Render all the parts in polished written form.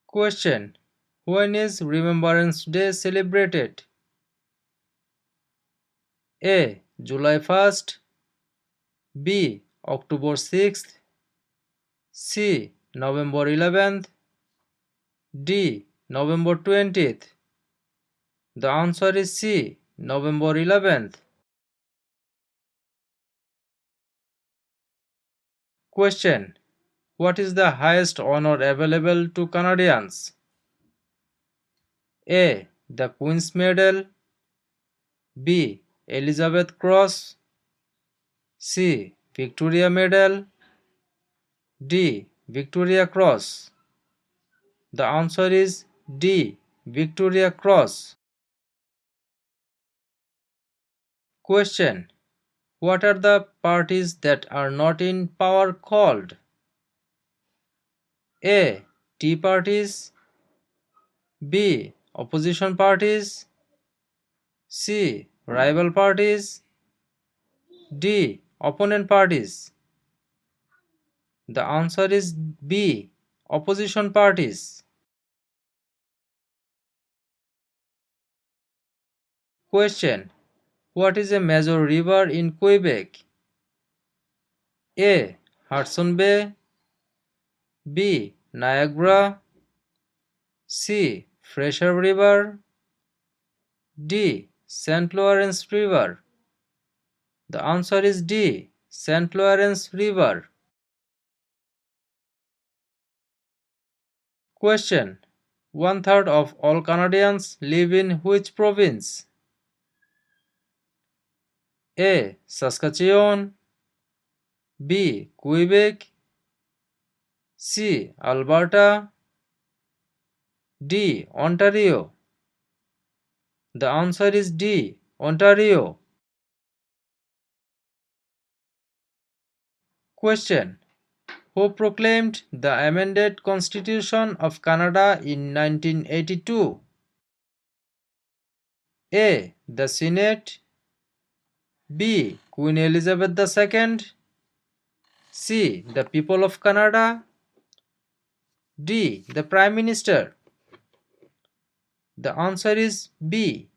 Question: when is Remembrance Day celebrated? A. July 1st, B. October 6th, C. November 11th, D. November 20th. The answer is C. November 11th. Question: what is the highest honor available to Canadians? A. The Queen's Medal, B. Elizabeth Cross, C. Victoria Medal, D. Victoria Cross. The answer is D. Victoria Cross. Question: what are the parties that are not in power called? A. Tea parties, B. Opposition parties, C. Rival parties, D. Opponent parties. The answer is B. Opposition parties. Question: what is a major river in Quebec? A. Hudson Bay, B. Niagara, C. Fraser River, D. St. Lawrence River. The answer is D. St. Lawrence River. Question: one third of all Canadians live in which province? A. Saskatchewan, B. Quebec, C. Alberta, D. Ontario. The answer is D. Ontario. Question: who proclaimed the amended Constitution of Canada in 1982? A. The Senate, B. Queen Elizabeth II, C. The people of Canada, D. The Prime Minister. The answer is B.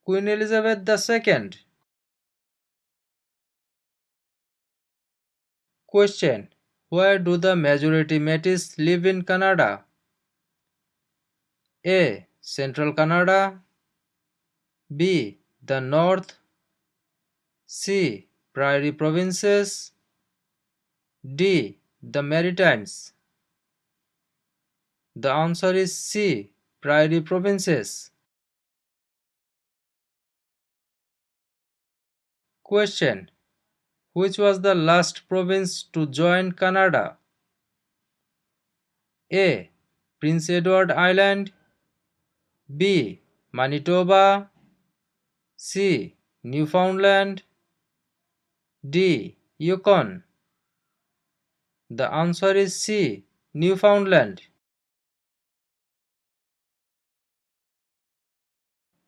Queen Elizabeth II. Question: where do the majority Métis live in Canada? A. Central Canada, B. The North, C. Prairie Provinces, D. The Maritimes. The answer is C. Prairie Provinces. Question: which was the last province to join Canada? A. Prince Edward Island, B. Manitoba, C. Newfoundland, D. Yukon. The answer is C. Newfoundland.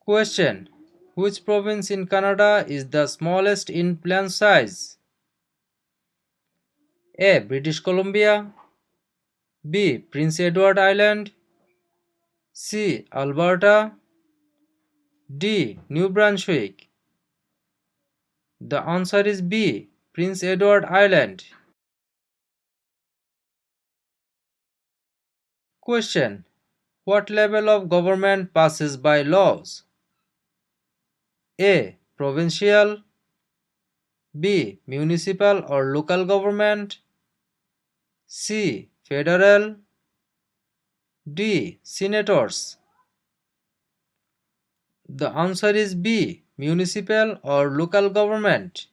Question: which province in Canada is the smallest in land size? A. British Columbia, B. Prince Edward Island, C. Alberta, D. New Brunswick. The answer is B. Prince Edward Island. Question: what level of government passes by laws? A. Provincial, B. Municipal or local government, C. Federal, D. Senators. The answer is B. Municipal or local government.